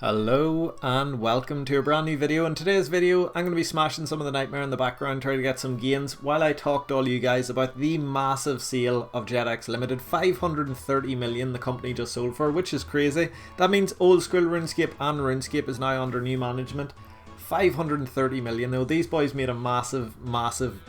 Hello and welcome to a brand new video. In today's video I'm going to be smashing some of the nightmare in the background, trying to get some gains while I talk to all you guys about the massive sale of jagex Limited. 530 million the company just sold for, which is crazy. That means old school RuneScape and RuneScape is now under new management. 530 million though. These boys made a massive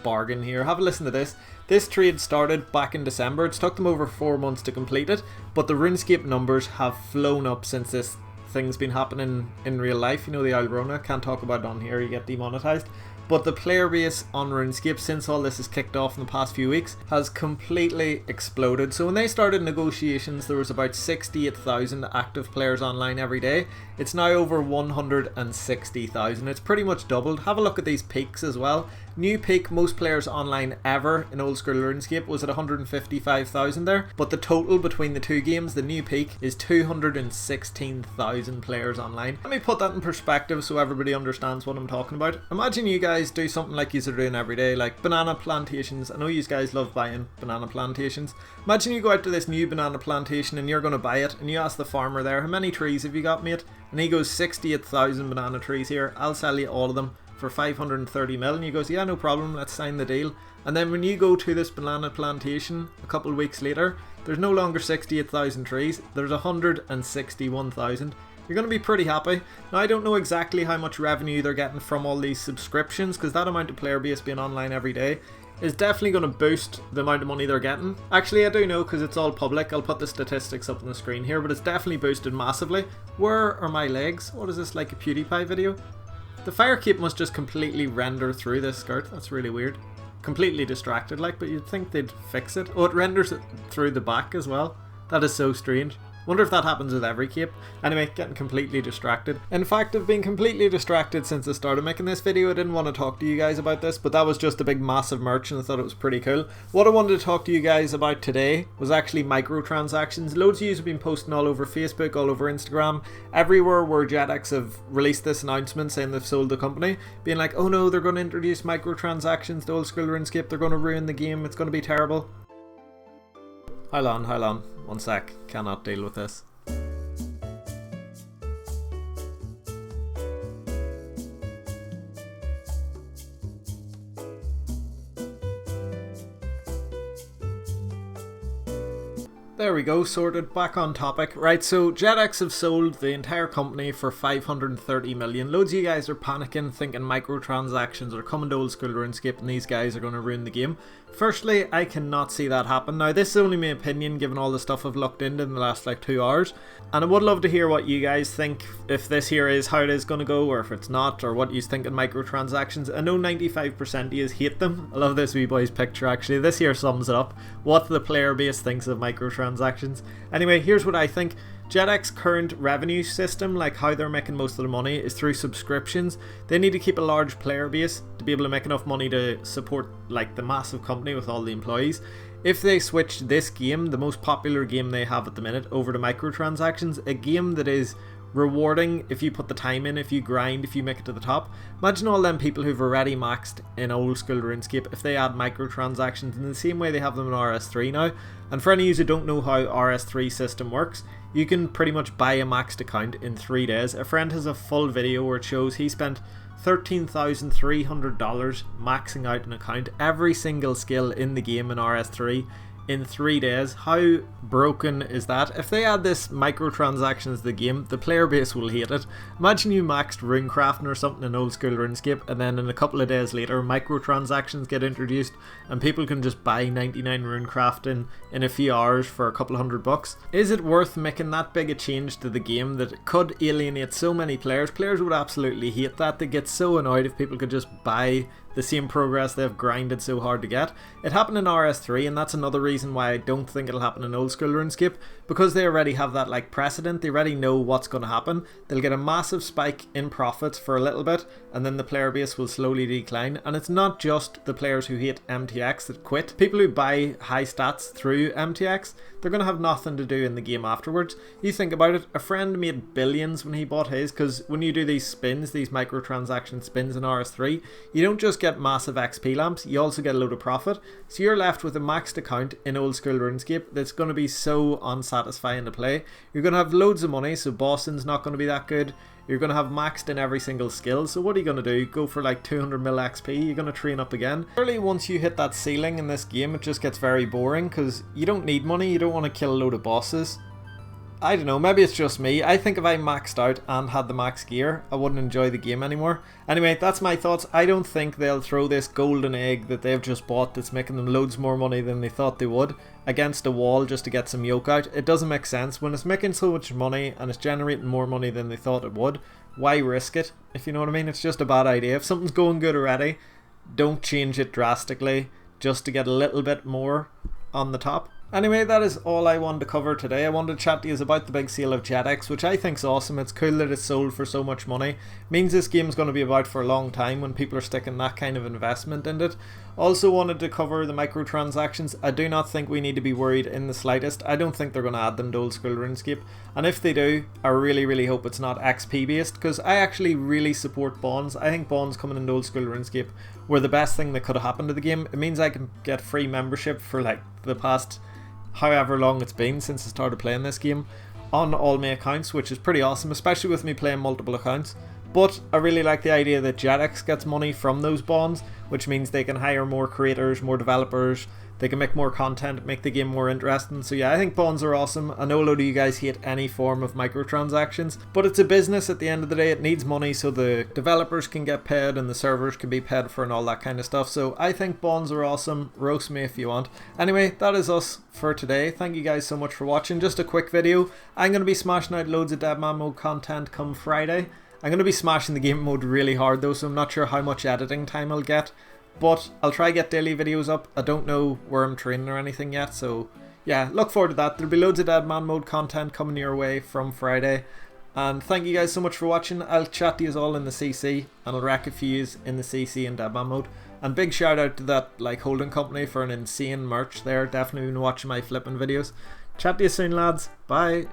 bargain here. Have a listen to this. This trade started back in December. It's took them over 4 months to complete it, but the RuneScape numbers have flown up since this thing's been happening in real life. You know, the Rona, can't talk about it on here, you get demonetized. But the player base on RuneScape, since all this has kicked off in the past few weeks, has completely exploded. So when they started negotiations, there was about 68,000 active players online every day. It's now over 160,000. It's pretty much doubled. Have a look at these peaks as well. New peak, most players online ever in old school RuneScape, was at 155,000 there. But the total between the two games, the new peak, is 216,000 players online. Let me put that in perspective so everybody understands what I'm talking about. Imagine you guys do something like you're doing every day, like banana plantations. I know you guys love buying banana plantations. Imagine you go out to this new banana plantation and you're going to buy it, and you ask the farmer there, how many trees have you got, mate? And he goes, 68,000 banana trees here, I'll sell you all of them for 530 mil. And he goes, yeah, no problem, let's sign the deal. And then when you go to this banana plantation a couple of weeks later, there's no longer 68,000 trees, there's 161,000. You're going to be pretty happy. Now, I don't know exactly how much revenue they're getting from all these subscriptions, because that amount of player base being online every day is definitely going to boost the amount of money they're getting. Actually, I do know, because it's all public. I'll put the statistics up on the screen here, but it's definitely boosted massively. Where are my legs? What is this, like a PewDiePie video? The fire cape must just completely render through this skirt. That's really weird. Completely distracted like, but you'd think they'd fix it. Oh, it renders it through the back as well. That is so strange. Wonder if that happens with every cape. Anyway, getting completely distracted. In fact, I've been completely distracted since I started making this video. I didn't want to talk to you guys about this, but that was just a big massive merch and I thought it was pretty cool. What I wanted to talk to you guys about today was actually microtransactions. Loads of you have been posting all over Facebook, all over Instagram, everywhere where jagex have released this announcement saying they've sold the company, being like, oh no, they're going to introduce microtransactions to old school RuneScape, they're going to ruin the game, it's going to be terrible. Hold on, 1 sec, cannot deal with this. There we go, sorted, back on topic. Right, so jagex have sold the entire company for 530 million. Loads of you guys are panicking, thinking microtransactions are coming to old school RuneScape and these guys are going to ruin the game. Firstly, I cannot see that happen. Now, this is only my opinion given all the stuff I've looked into in the last like 2 hours. And I would love to hear what you guys think, if this here is how it is going to go or if it's not, or what you think of microtransactions. I know 95% of you hate them. I love this wee boy's picture actually. This here sums it up. What the player base thinks of microtransactions. Anyway, here's what I think. jagex current revenue system, like how they're making most of the money, is through subscriptions. They need to keep a large player base to be able to make enough money to support like the massive company with all the employees. If they switch this game, the most popular game they have at the minute, over to microtransactions, a game that is rewarding if you put the time in, if you grind, if you make it to the top. Imagine all them people who've already maxed in old school RuneScape if they add microtransactions in the same way they have them in RS3 now. And for any of you who don't know how RS3 system works, you can pretty much buy a maxed account in 3 days. A friend has a full video where it shows he spent $13,300 maxing out an account, every single skill in the game in RS3 in 3 days. How broken is that? If they add this microtransactions to the game, the player base will hate it. Imagine you maxed runecrafting or something in old school RuneScape, and then in a couple of days later microtransactions get introduced and people can just buy 99 runecrafting in a few hours for a couple of $100. Is it worth making that big a change to the game that could alienate so many players? Players would absolutely hate that. They get so annoyed if people could just buy the same progress they've grinded so hard to get. It happened in RS3, and that's another reason why I don't think it'll happen in old school RuneScape, because they already have that like precedent. They already know what's going to happen. They'll get a massive spike in profits for a little bit, and then the player base will slowly decline. And it's not just the players who hate MTX that quit. People who buy high stats through MTX, they're going to have nothing to do in the game afterwards. You think about it, a friend made billions when he bought his, because when you do these spins, these microtransaction spins in RS3, you don't just get massive XP lamps, you also get a load of profit. So you're left with a maxed account in old school RuneScape that's going to be so unsatisfying to play. You're going to have loads of money, so bossing's not going to be that good. You're going to have maxed in every single skill, so what are you going to do? Go for like 200 mil XP, you're going to train up again. Early, once you hit that ceiling in this game, it just gets very boring because you don't need money, you don't want to kill a load of bosses. I don't know, maybe it's just me. I think if I maxed out and had the max gear, I wouldn't enjoy the game anymore. Anyway, that's my thoughts. I don't think they'll throw this golden egg that they've just bought that's making them loads more money than they thought they would against a wall just to get some yoke out. It doesn't make sense. When it's making so much money and it's generating more money than they thought it would, why risk it? If you know what I mean, it's just a bad idea. If something's going good already, don't change it drastically just to get a little bit more on the top. Anyway, that is all I wanted to cover today. I wanted to chat to you about the big sale of jagex, which I think is awesome. It's cool that it's sold for so much money. It means this game's going to be about for a long time when people are sticking that kind of investment in it. Also wanted to cover the microtransactions. I do not think we need to be worried in the slightest. I don't think they're going to add them to old school RuneScape. And if they do, I really hope it's not XP based, because I actually really support bonds. I think bonds coming into old school RuneScape were the best thing that could have happened to the game. It means I can get free membership for like the past however long it's been since I started playing this game on all my accounts, which is pretty awesome, especially with me playing multiple accounts. But I really like the idea that jagex gets money from those bonds, which means they can hire more creators, more developers, they can make more content, make the game more interesting. So yeah, I think bonds are awesome. I know a lot of you guys hate any form of microtransactions, but it's a business at the end of the day. It needs money so the developers can get paid and the servers can be paid for and all that kind of stuff. So I think bonds are awesome. Roast me if you want. Anyway, that is us for today. Thank you guys so much for watching. Just a quick video. I'm going to be smashing out loads of Deadman mode content come Friday. I'm going to be smashing the game mode really hard though, so I'm not sure how much editing time I'll get. But I'll try to get daily videos up. I don't know where I'm training or anything yet, so yeah, look forward to that. There'll be loads of Deadman mode content coming your way from Friday. And thank you guys so much for watching. I'll chat to you all in the CC, and I'll wreck a few in the CC and Deadman mode. And big shout out to that holding company for an insane merch there. Definitely been watching my flipping videos. Chat to you soon, lads. Bye.